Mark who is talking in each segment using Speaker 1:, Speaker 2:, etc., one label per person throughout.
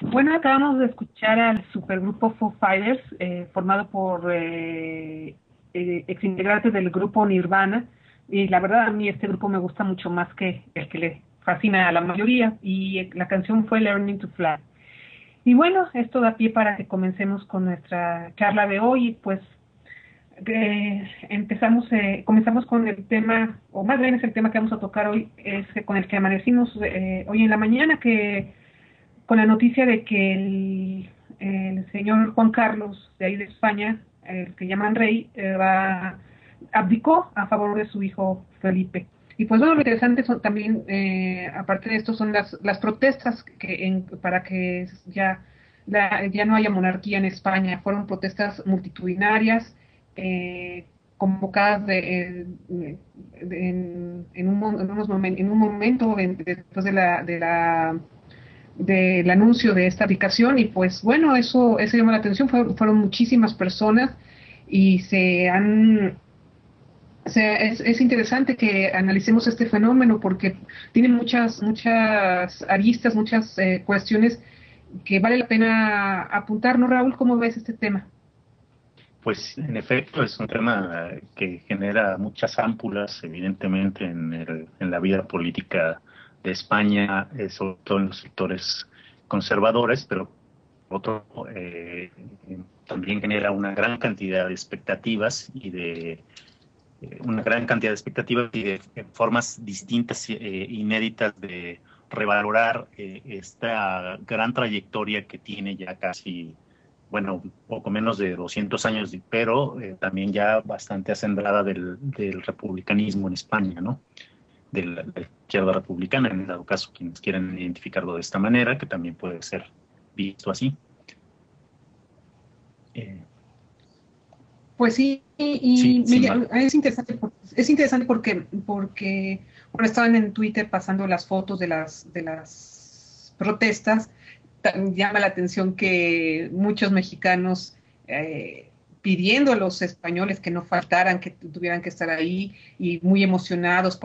Speaker 1: Bueno, acabamos de escuchar al supergrupo Foo Fighters, formado por exintegrantes del grupo Nirvana, y la verdad a mí este grupo me gusta mucho más que el que le fascina a la mayoría, y la canción fue Learning to Fly. Y bueno, esto da pie para que comencemos con nuestra charla de hoy, pues comenzamos con el tema, o más bien es el tema que vamos a tocar hoy, es con el que amanecimos hoy en la mañana, que con la noticia de que el señor Juan Carlos, de ahí de España, el que llaman rey, abdicó a favor de su hijo Felipe. Y pues bueno, lo interesante son también, aparte de esto, son las protestas para que ya no haya monarquía en España. Fueron protestas multitudinarias, convocadas en un momento después del anuncio de esta aplicación. Y pues bueno, eso llamó la atención. Fueron muchísimas personas y es interesante que analicemos este fenómeno porque tiene muchas aristas, muchas cuestiones que vale la pena apuntar, ¿no, Raúl? ¿Cómo ves este tema?
Speaker 2: Pues en efecto es un tema que genera muchas ámpulas, evidentemente, en la vida política de España, sobre todo en los sectores conservadores, pero otro también genera una gran cantidad de expectativas y de formas distintas, inéditas de revalorar esta gran trayectoria que tiene ya casi, bueno, poco menos de 200 años, pero también ya bastante acendrada del republicanismo en España, ¿no? De la izquierda republicana, en dado caso, quienes quieran identificarlo de esta manera, que también puede ser visto así. Eh,
Speaker 1: Pues sí,
Speaker 2: sí,
Speaker 1: y
Speaker 2: sin mal.
Speaker 1: es interesante porque bueno, estaban en Twitter pasando las fotos de las protestas. Llama la atención que muchos mexicanos pidiendo a los españoles que no faltaran, que tuvieran que estar ahí, y muy emocionados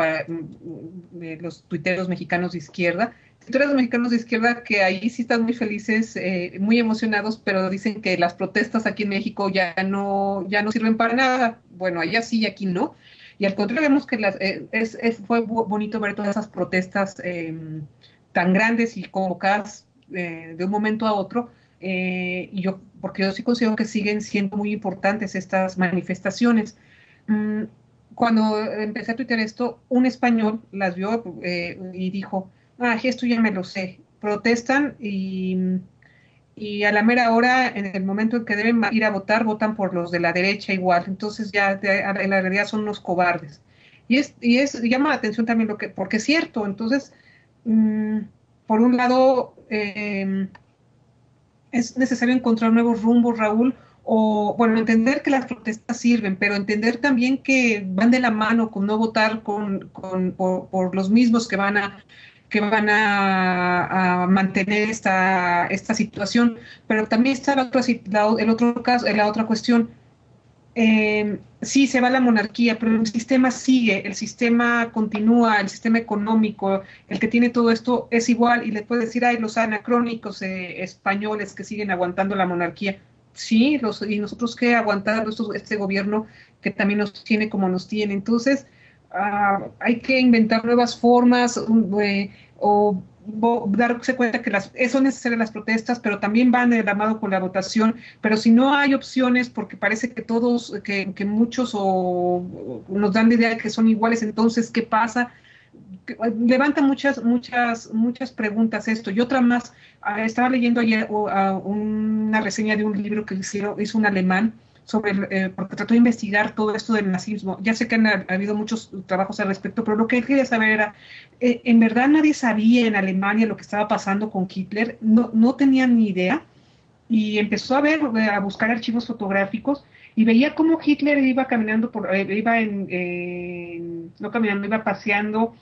Speaker 1: los tuiteros mexicanos de izquierda. Tuiteros mexicanos de izquierda que ahí sí están muy felices, muy emocionados, pero dicen que las protestas aquí en México ya no sirven para nada. Bueno, allá sí y aquí no. Y al contrario, vemos que fue bonito ver todas esas protestas tan grandes y convocadas de un momento a otro. Porque yo sí considero que siguen siendo muy importantes estas manifestaciones. Mm, Cuando empecé a tuitear esto, un español las vio y dijo, esto ya me lo sé. Protestan y a la mera hora, en el momento en que deben ir a votar, votan por los de la derecha igual. Entonces ya en la realidad son unos cobardes. Llama la atención también porque es cierto. Entonces, mm, por un lado, es necesario encontrar nuevos rumbos, Raúl, o bueno, entender que las protestas sirven, pero entender también que van de la mano con no votar por los mismos que van a mantener esta situación. Pero también está el otro caso, la otra cuestión. Sí, se va la monarquía, pero el sistema sigue, el sistema continúa, el sistema económico, el que tiene todo esto es igual, y le puede decir, ay, los anacrónicos españoles que siguen aguantando la monarquía. Sí, y nosotros qué aguantando este gobierno que también nos tiene como nos tiene. Entonces, hay que inventar nuevas formas, o darse cuenta que son necesarias las protestas, pero también van de la mano con la votación. Pero si no hay opciones, porque parece que que muchos nos dan la idea de que son iguales, entonces, ¿qué pasa? Levanta muchas preguntas esto. Y otra más, estaba leyendo ayer una reseña de un libro que hizo un alemán porque trató de investigar todo esto del nazismo. Ya sé que ha habido muchos trabajos al respecto, pero lo que él quería saber era, ¿en verdad nadie sabía en Alemania lo que estaba pasando con Hitler? No tenían ni idea. Y empezó a buscar archivos fotográficos, y veía cómo Hitler iba caminando no caminando, iba paseando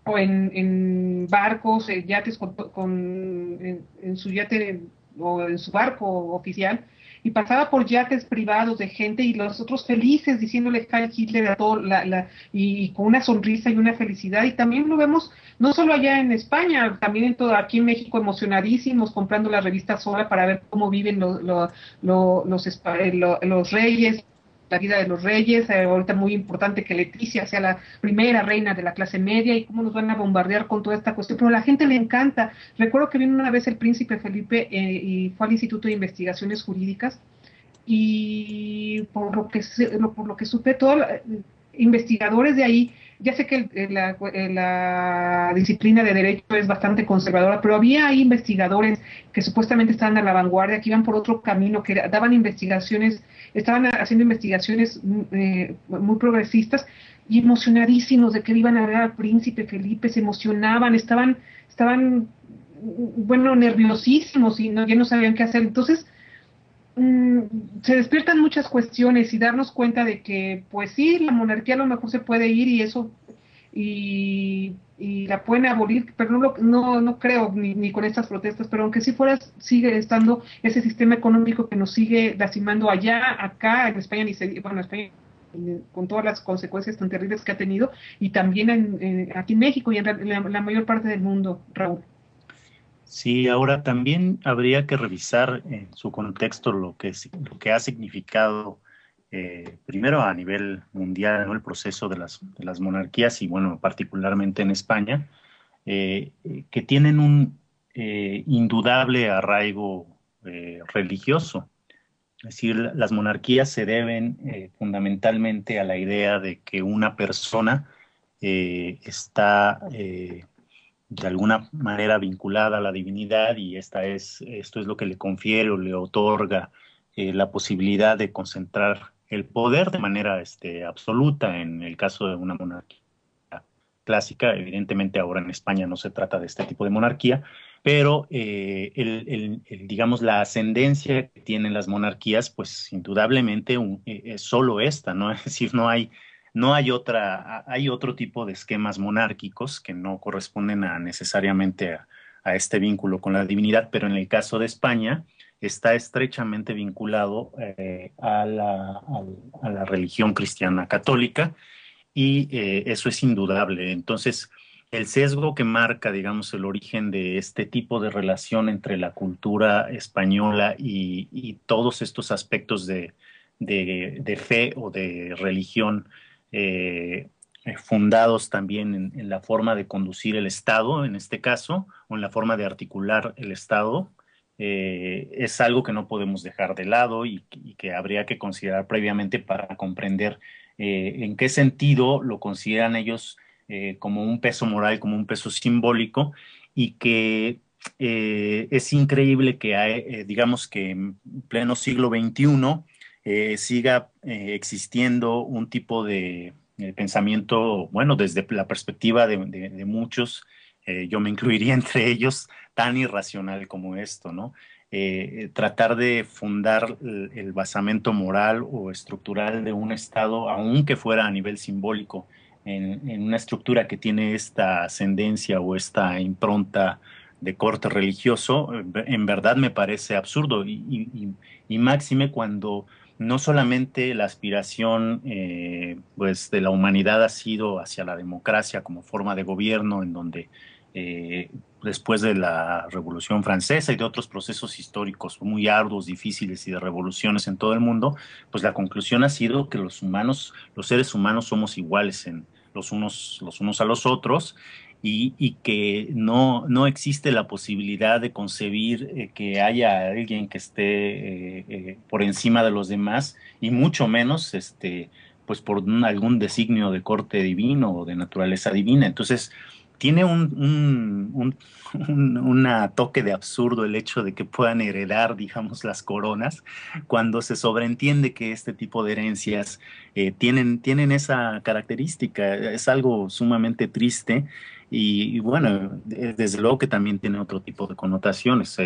Speaker 1: o en barcos, yates en su yate o en su barco oficial, y pasaba por yates privados de gente y los otros felices diciéndole Heil Hitler a todo, y con una sonrisa y una felicidad. Y también lo vemos no solo allá en España, también en todo, aquí en México emocionadísimos comprando la revista Sola para ver cómo viven los reyes, la vida de los reyes, ahorita muy importante que Leticia sea la primera reina de la clase media y cómo nos van a bombardear con toda esta cuestión, pero a la gente le encanta. Recuerdo que vino una vez el príncipe Felipe y fue al Instituto de Investigaciones Jurídicas y por lo que supe, todos investigadores de ahí, ya sé que la disciplina de derecho es bastante conservadora, pero había ahí investigadores que supuestamente estaban a la vanguardia, que iban por otro camino, que daban investigaciones, estaban haciendo investigaciones muy progresistas y emocionadísimos de que iban a ver al príncipe Felipe, se emocionaban, estaban bueno, nerviosísimos y ya no sabían qué hacer. Entonces, se despiertan muchas cuestiones y darnos cuenta de que, pues sí, la monarquía a lo mejor se puede ir y eso, y la pueden abolir, pero no creo ni con estas protestas, pero aunque sí fuera, sigue estando ese sistema económico que nos sigue lastimando allá, acá, en España, bueno, España con todas las consecuencias tan terribles que ha tenido, y también aquí en México y en la mayor parte del mundo, Raúl.
Speaker 2: Sí, ahora también habría que revisar en su contexto lo que ha significado primero a nivel mundial, ¿no? El proceso de las monarquías y bueno, particularmente en España, que tienen un indudable arraigo religioso. Es decir, las monarquías se deben fundamentalmente a la idea de que una persona está de alguna manera vinculada a la divinidad y esto es lo que le confiere o le otorga la posibilidad de concentrar el poder de manera absoluta en el caso de una monarquía clásica. Evidentemente ahora en España no se trata de este tipo de monarquía, pero digamos, la ascendencia que tienen las monarquías, pues indudablemente es solo esta, ¿no? Es decir, hay otro tipo de esquemas monárquicos que no corresponden necesariamente a este vínculo con la divinidad, pero en el caso de España está estrechamente vinculado a la religión cristiana católica y eso es indudable. Entonces, el sesgo que marca, digamos, el origen de este tipo de relación entre la cultura española y todos estos aspectos de fe o de religión fundados también en la forma de conducir el Estado, en este caso, o en la forma de articular el Estado, es algo que no podemos dejar de lado y que habría que considerar previamente para comprender en qué sentido lo consideran ellos como un peso moral, como un peso simbólico, y que es increíble que digamos que en pleno siglo XXI siga existiendo un tipo de pensamiento, bueno, desde la perspectiva de muchos, yo me incluiría entre ellos, tan irracional como esto, ¿no? Tratar de fundar el basamento moral o estructural de un Estado, aunque fuera a nivel simbólico, en una estructura que tiene esta ascendencia o esta impronta de corte religioso, en verdad me parece absurdo y máxime cuando no solamente la aspiración pues de la humanidad ha sido hacia la democracia como forma de gobierno, en donde eh, después de la Revolución Francesa y de otros procesos históricos muy arduos, difíciles y de revoluciones en todo el mundo, pues la conclusión ha sido que los seres humanos somos iguales en los unos a los otros y que no existe la posibilidad de concebir que haya alguien que esté por encima de los demás y mucho menos pues por algún designio de corte divino o de naturaleza divina. Entonces, tiene una toque de absurdo el hecho de que puedan heredar, digamos, las coronas, cuando se sobreentiende que este tipo de herencias tienen esa característica. Es algo sumamente triste y bueno, desde luego que también tiene otro tipo de connotaciones.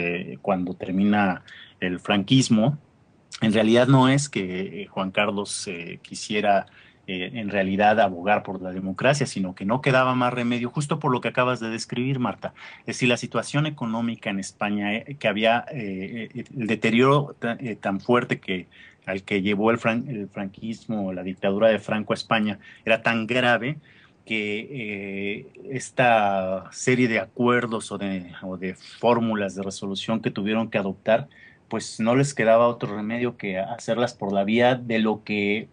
Speaker 2: Cuando termina el franquismo, en realidad no es que Juan Carlos quisiera en realidad abogar por la democracia, sino que no quedaba más remedio, justo por lo que acabas de describir, Marta. Es decir, la situación económica en España, que había el deterioro tan fuerte al que llevó el franquismo, la dictadura de Franco a España, era tan grave que esta serie de acuerdos o de fórmulas de resolución que tuvieron que adoptar, pues no les quedaba otro remedio que hacerlas por la vía de lo que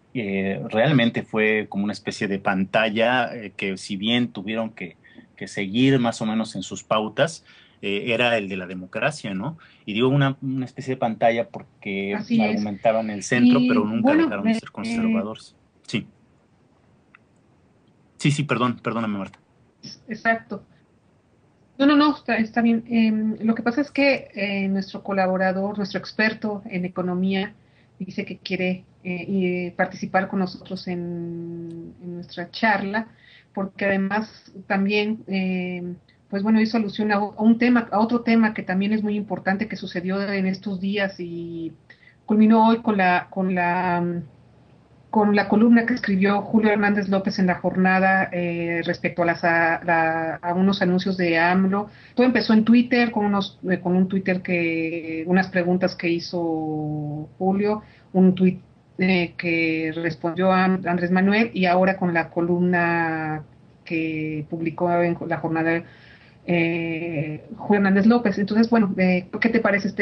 Speaker 2: realmente fue como una especie de pantalla, que si bien tuvieron que seguir más o menos en sus pautas, era el de la democracia, ¿no? Y digo una especie de pantalla porque
Speaker 1: Así es.
Speaker 2: argumentaban el centro, pero
Speaker 1: Y
Speaker 2: nunca
Speaker 1: bueno,
Speaker 2: dejaron de ser conservadores. Sí, sí, perdóname, Marta.
Speaker 1: exacto. No, está bien. Lo que pasa es que nuestro colaborador, nuestro experto en economía, dice que quiere participar con nosotros en nuestra charla, porque además también, pues bueno, hizo alusión a un tema, a otro tema que también es muy importante que sucedió en estos días y culminó hoy con la columna que escribió Julio Hernández López en la jornada respecto a unos anuncios de AMLO. Todo empezó en Twitter con un Twitter unas preguntas que hizo Julio, un tweet que respondió a Andrés Manuel y ahora con la columna que publicó en la jornada Julio Hernández López. Entonces, bueno, ¿qué te parece?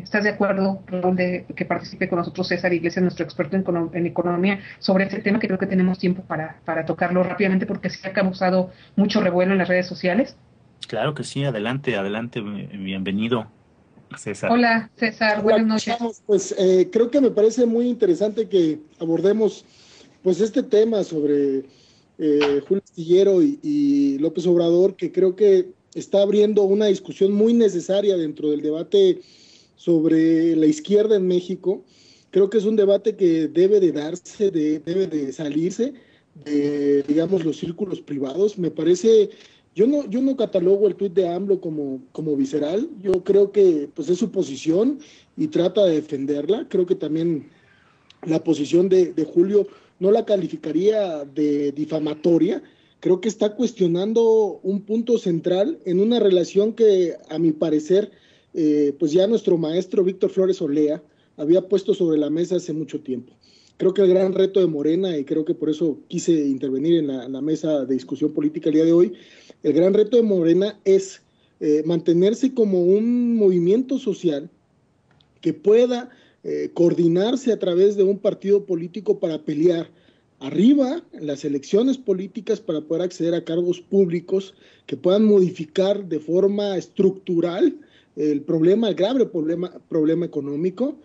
Speaker 1: ¿Estás de acuerdo, Raúl, de que participe con nosotros César Iglesias, nuestro experto en economía, sobre este tema que creo que tenemos tiempo para tocarlo rápidamente porque sí ha causado mucho revuelo en las redes sociales?
Speaker 2: Claro que sí, adelante, adelante, bienvenido, César.
Speaker 1: Hola, César,
Speaker 3: Hola,
Speaker 1: buenas
Speaker 3: ¿cómo
Speaker 1: noches.
Speaker 3: estamos? Pues creo que me parece muy interesante que abordemos pues este tema sobre Julio Astillero y López Obrador, que creo que está abriendo una discusión muy necesaria dentro del debate sobre la izquierda en México. Creo que es un debate que debe de darse, debe de salirse de, digamos, los círculos privados. Me parece, yo no catalogo el tuit de AMLO como visceral. Yo creo que pues es su posición y trata de defenderla. Creo que también la posición de Julio no la calificaría de difamatoria. Creo que está cuestionando un punto central en una relación que, a mi parecer, pues ya nuestro maestro Víctor Flores Olea había puesto sobre la mesa hace mucho tiempo. Creo que el gran reto de Morena, y creo que por eso quise intervenir en la mesa de discusión política el día de hoy, el gran reto de Morena es mantenerse como un movimiento social que pueda coordinarse a través de un partido político para pelear arriba en las elecciones políticas para poder acceder a cargos públicos que puedan modificar de forma estructural el grave problema económico,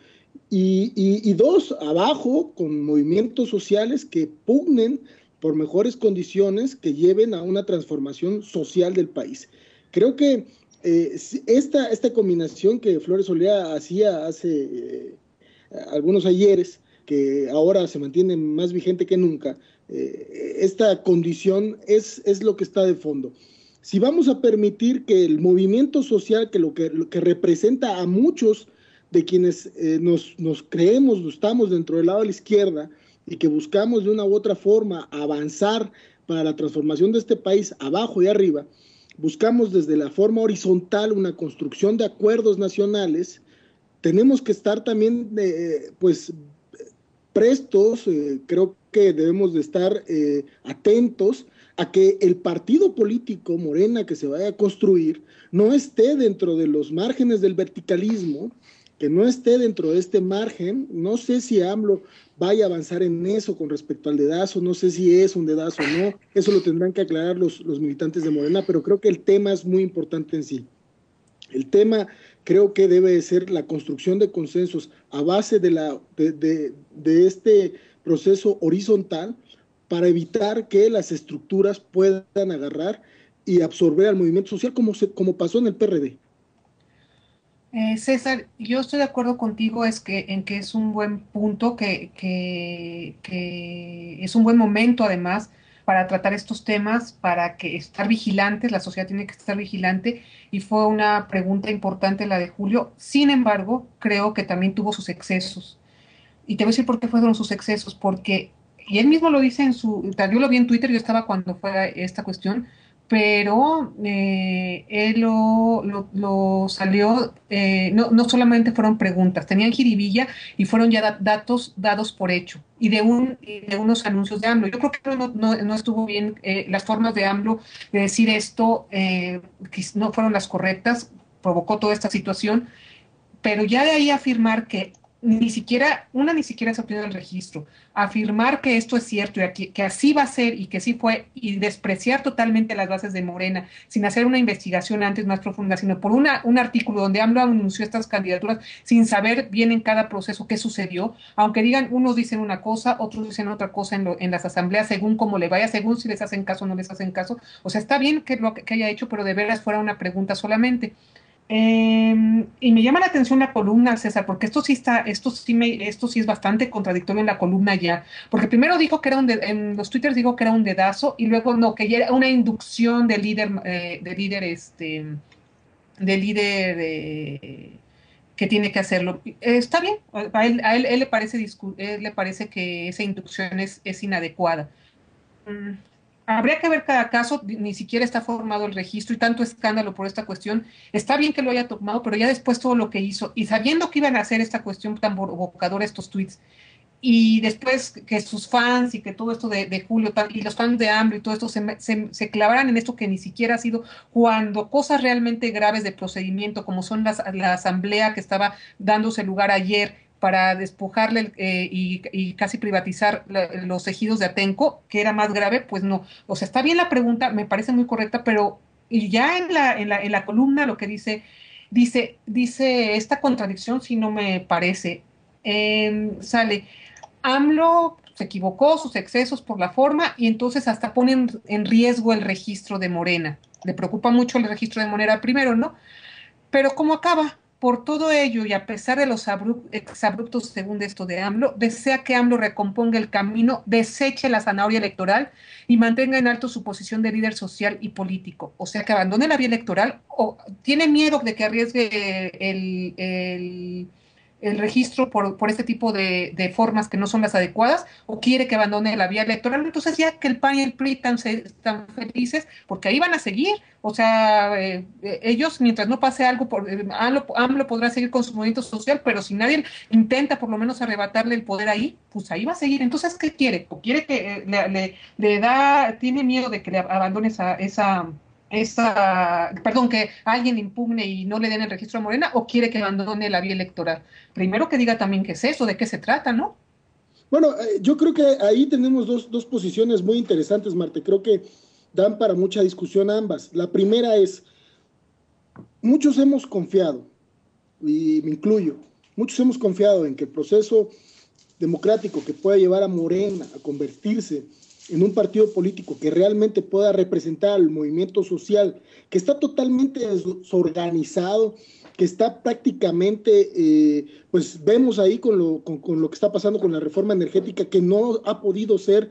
Speaker 3: y dos, abajo, con movimientos sociales que pugnen por mejores condiciones que lleven a una transformación social del país. Creo que esta combinación que Flores Olea hacía hace algunos ayeres, que ahora se mantiene más vigente que nunca, esta condición es lo que está de fondo. Si vamos a permitir que el movimiento social, lo que representa a muchos de quienes nos creemos, estamos dentro del lado de la izquierda y que buscamos de una u otra forma avanzar para la transformación de este país abajo y arriba, buscamos desde la forma horizontal una construcción de acuerdos nacionales, tenemos que estar también pues prestos, creo que debemos de estar atentos a que el partido político Morena que se vaya a construir no esté dentro de los márgenes del verticalismo, que no esté dentro de este margen. No sé si AMLO vaya a avanzar en eso con respecto al dedazo, no sé si es un dedazo o no, eso lo tendrán que aclarar los militantes de Morena, pero creo que el tema es muy importante en sí. El tema creo que debe de ser la construcción de consensos a base de este proceso horizontal para evitar que las estructuras puedan agarrar y absorber al movimiento social como pasó en el PRD.
Speaker 1: César, yo estoy de acuerdo contigo en que es un buen punto, que es un buen momento además para tratar estos temas, para que estar vigilantes, la sociedad tiene que estar vigilante y fue una pregunta importante la de Julio. Sin embargo, creo que también tuvo sus excesos. Y te voy a decir por qué fueron sus excesos, porque y él mismo lo dice yo lo vi en Twitter, yo estaba cuando fue esta cuestión, pero él lo salió, no solamente fueron preguntas, tenían jiribilla y fueron ya datos dados por hecho, y de unos anuncios de AMLO. Yo creo que no estuvo bien, las formas de AMLO de decir esto, que no fueron las correctas, provocó toda esta situación, pero ya de ahí afirmar que ni siquiera se obtiene el registro, afirmar que esto es cierto y que así va a ser y que sí fue, y despreciar totalmente las bases de Morena, sin hacer una investigación antes más profunda, sino por un artículo donde AMLO anunció estas candidaturas sin saber bien en cada proceso qué sucedió, aunque digan, unos dicen una cosa, otros dicen otra cosa en las asambleas, según cómo le vaya, según si les hacen caso o no les hacen caso. O sea, está bien que haya hecho, pero de veras fuera una pregunta solamente. Y me llama la atención la columna, César, porque esto sí es bastante contradictorio en la columna ya, porque primero dijo que en los twitters dijo que era un dedazo, y luego no, que ya era una inducción del líder que tiene que hacerlo. Está bien, él le parece que esa inducción es inadecuada. Habría que ver cada caso, ni siquiera está formado el registro y tanto escándalo por esta cuestión. Está bien que lo haya tomado, pero ya después todo lo que hizo, y sabiendo que iban a hacer esta cuestión tan provocadora, estos tweets, y después que sus fans y que todo esto de Julio y los fans de AMLO y todo esto se clavaran en esto que ni siquiera ha sido, cuando cosas realmente graves de procedimiento, como son la asamblea que estaba dándose lugar ayer, para despojarle y casi privatizar los ejidos de Atenco, que era más grave, pues no. O sea, está bien la pregunta, me parece muy correcta, pero y ya en la columna lo que dice esta contradicción, si no me parece, sale, AMLO se equivocó, sus excesos por la forma, y entonces hasta ponen en riesgo el registro de Morena. Le preocupa mucho el registro de Morena primero, ¿no? Pero ¿cómo acaba? Por todo ello y a pesar de los exabruptos, según esto de AMLO, desea que AMLO recomponga el camino, deseche la zanahoria electoral y mantenga en alto su posición de líder social y político. O sea, que abandone la vía electoral, o tiene miedo de que arriesgue el registro por este tipo de formas que no son las adecuadas, o quiere que abandone la vía electoral. Entonces ya que el PAN y el PRI están felices, porque ahí van a seguir. O sea, ellos, mientras no pase algo, AMLO podrá seguir con su movimiento social, pero si nadie intenta por lo menos arrebatarle el poder ahí, pues ahí va a seguir. Entonces, ¿qué quiere? ¿O quiere que tiene miedo de que le abandone perdón, que alguien impugne y no le den el registro a Morena, o quiere que abandone la vía electoral? Primero que diga también qué es eso, de qué se trata, ¿no?
Speaker 3: Bueno, yo creo que ahí tenemos dos posiciones muy interesantes, Marte. Creo que dan para mucha discusión ambas. La primera es, muchos hemos confiado, y me incluyo, muchos hemos confiado en que el proceso democrático que pueda llevar a Morena a convertirse en un partido político que realmente pueda representar al movimiento social, que está totalmente desorganizado, que está prácticamente, pues vemos ahí con lo que está pasando con la reforma energética, que no ha podido ser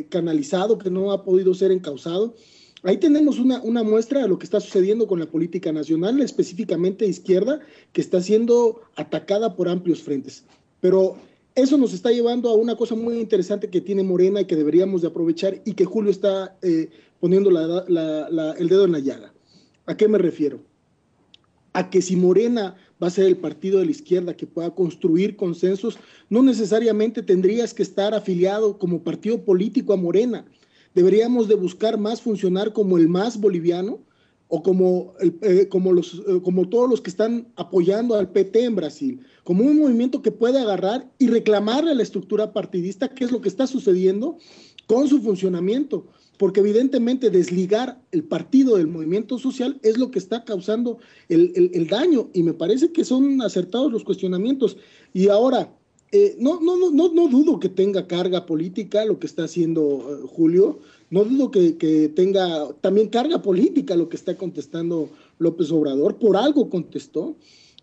Speaker 3: canalizado, que no ha podido ser encauzado. Ahí tenemos una muestra de lo que está sucediendo con la política nacional, específicamente izquierda, que está siendo atacada por amplios frentes. Pero eso nos está llevando a una cosa muy interesante que tiene Morena y que deberíamos de aprovechar, y que Julio está poniendo el dedo en la llaga. ¿A qué me refiero? A que si Morena va a ser el partido de la izquierda que pueda construir consensos, no necesariamente tendrías que estar afiliado como partido político a Morena. Deberíamos de buscar más funcionar como el MAS boliviano, o como todos los que están apoyando al PT en Brasil, como un movimiento que puede agarrar y reclamarle a la estructura partidista qué es lo que está sucediendo con su funcionamiento, porque evidentemente desligar el partido del movimiento social es lo que está causando el daño, y me parece que son acertados los cuestionamientos. Y ahora, no dudo que tenga carga política lo que está haciendo Julio, no dudo que tenga también carga política lo que está contestando López Obrador, por algo contestó,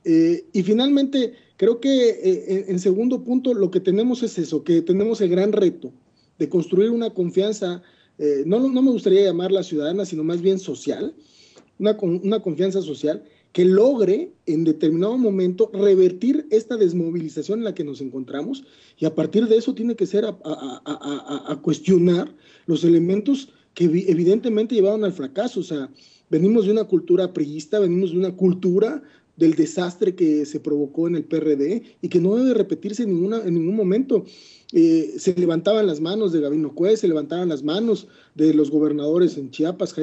Speaker 3: y finalmente creo que en segundo punto lo que tenemos es eso, que tenemos el gran reto de construir una confianza, no me gustaría llamarla ciudadana, sino más bien social, una confianza social que logre en determinado momento revertir esta desmovilización en la que nos encontramos, y a partir de eso tiene que ser a cuestionar los elementos que evidentemente llevaron al fracaso. O sea, venimos de una cultura priista, venimos de una cultura del desastre que se provocó en el PRD y que no debe repetirse en ningún momento. Se levantaban las manos de Gabino Cue, se levantaban las manos de los gobernadores en Chiapas,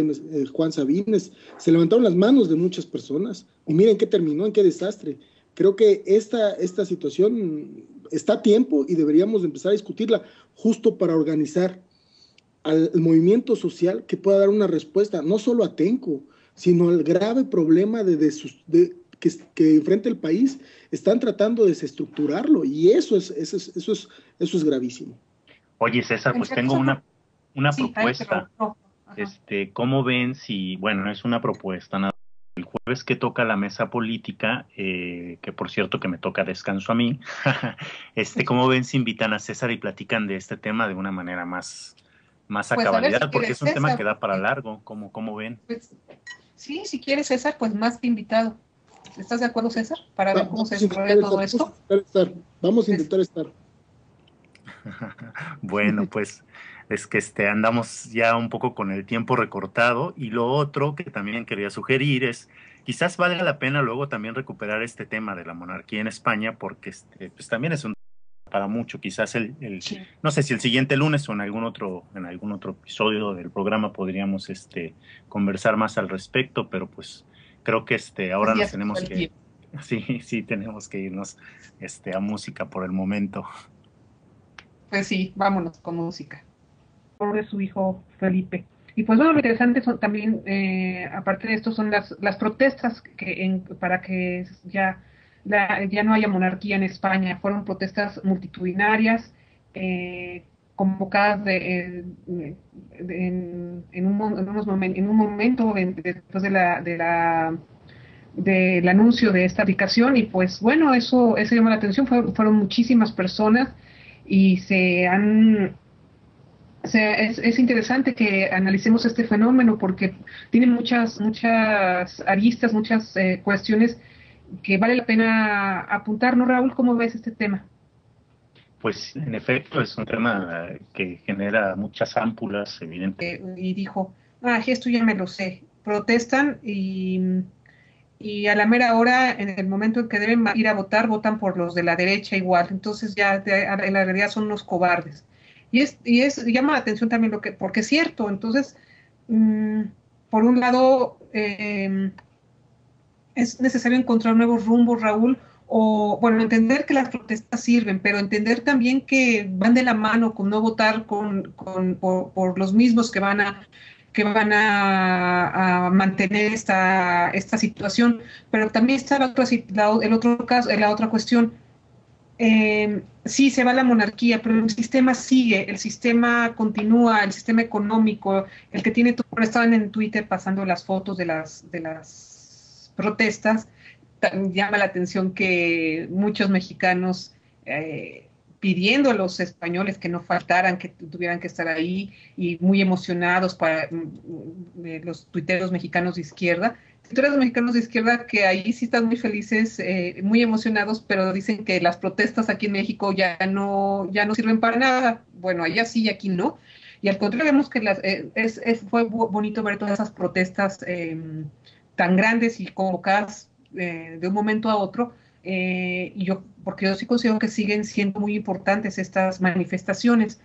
Speaker 3: Juan Sabines, se levantaron las manos de muchas personas, y miren qué terminó, en qué desastre. Creo que esta situación está a tiempo y deberíamos de empezar a discutirla justo para organizar al movimiento social que pueda dar una respuesta, no solo a Tenco, sino al grave problema que enfrenta el país. Están tratando de desestructurarlo, y eso es gravísimo.
Speaker 2: Oye, César, pues tengo una propuesta. ¿Cómo ven si, bueno, es una propuesta, nada, el jueves que toca la mesa política, que por cierto que me toca descanso a mí, ¿cómo ven si invitan a César y platican de este tema de una manera más a
Speaker 1: Pues
Speaker 2: cabalidad?
Speaker 1: Si
Speaker 2: porque es un
Speaker 1: César,
Speaker 2: tema que da para largo. ¿Cómo ven?
Speaker 1: Pues, sí, si quieres, César, pues más que invitado. ¿Estás de acuerdo, César? Para ver cómo se desarrolla todo esto.
Speaker 3: Vamos a intentar estar.
Speaker 2: Bueno, pues es que andamos ya un poco con el tiempo recortado, y lo otro que también quería sugerir es, quizás valga la pena luego también recuperar este tema de la monarquía en España, porque pues también es un para mucho. Quizás sí. No sé si el siguiente lunes o en algún otro episodio del programa podríamos conversar más al respecto, pero pues creo que ahora nos tenemos que sí tenemos que irnos a música por el momento.
Speaker 1: Pues sí, vámonos con música. Por de su hijo Felipe. Y pues bueno, lo interesante son también, aparte de esto, son las protestas para que ya no haya monarquía en España. Fueron protestas multitudinarias, convocadas en un momento después del anuncio de esta aplicación, y pues bueno, eso llamó la atención. Fueron muchísimas personas, y es interesante que analicemos este fenómeno porque tiene muchas aristas, muchas cuestiones que vale la pena apuntar, ¿no, Raúl? ¿Cómo ves este tema?
Speaker 2: Pues en efecto es un tema que genera muchas ámpulas, evidentemente.
Speaker 1: Y dijo, esto ya me lo sé. Protestan y a la mera hora, en el momento en que deben ir a votar, votan por los de la derecha igual. Entonces ya en la realidad son unos cobardes. Llama la atención también porque es cierto. Entonces, por un lado, es necesario encontrar nuevos rumbos, Raúl, o bueno, entender que las protestas sirven, pero entender también que van de la mano con no votar por los mismos que van a mantener esta situación. Pero también está la otra cuestión. Sí, se va la monarquía, pero el sistema sigue, el sistema continúa, el sistema económico, el que tiene todo. Estaban en Twitter pasando las fotos de las protestas. Llama la atención que muchos mexicanos pidiendo a los españoles que no faltaran, que tuvieran que estar ahí, y muy emocionados para los tuiteros mexicanos de izquierda. Tuiteros mexicanos de izquierda que ahí sí están muy felices, muy emocionados, pero dicen que las protestas aquí en México ya no sirven para nada. Bueno, allá sí y aquí no. Y al contrario, vemos que fue bonito ver todas esas protestas tan grandes y convocadas de un momento a otro, porque yo sí considero que siguen siendo muy importantes estas manifestaciones.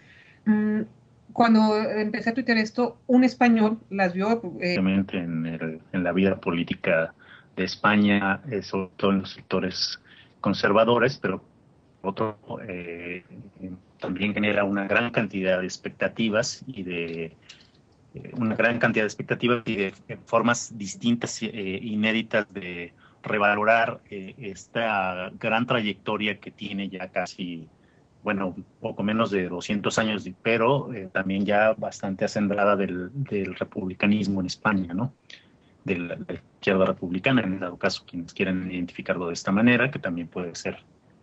Speaker 1: Cuando empecé a tuitear esto, un español las vio.
Speaker 2: En la vida política de España, sobre todo en los sectores conservadores, pero otro también genera una gran cantidad de expectativas y de formas distintas, inéditas de revalorar esta gran trayectoria que tiene ya casi, bueno, poco menos de 200 años, pero también ya bastante acendrada del republicanismo en España, ¿no? De la izquierda republicana, en dado caso, quienes quieran identificarlo de esta manera, que también puede ser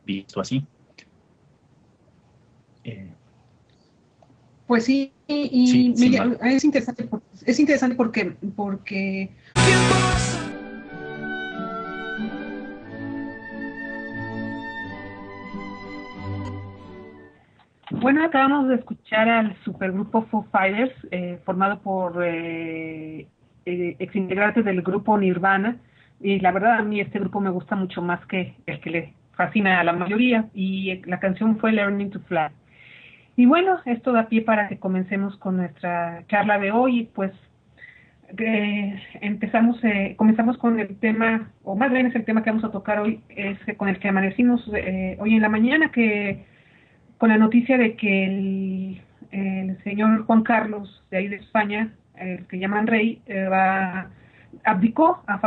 Speaker 2: visto así.
Speaker 1: Pues sí, es interesante porque Bueno, acabamos de escuchar al supergrupo Foo Fighters, formado por exintegrantes del grupo Nirvana, y la verdad a mí este grupo me gusta mucho más que el que le fascina a la mayoría, y la canción fue Learning to Fly. Y bueno, esto da pie para que comencemos con nuestra charla de hoy, pues comenzamos con el tema, o más bien es el tema que vamos a tocar hoy, es con el que amanecimos hoy en la mañana, que con la noticia de que el señor Juan Carlos de ahí de España, el que llaman rey, abdicó a favor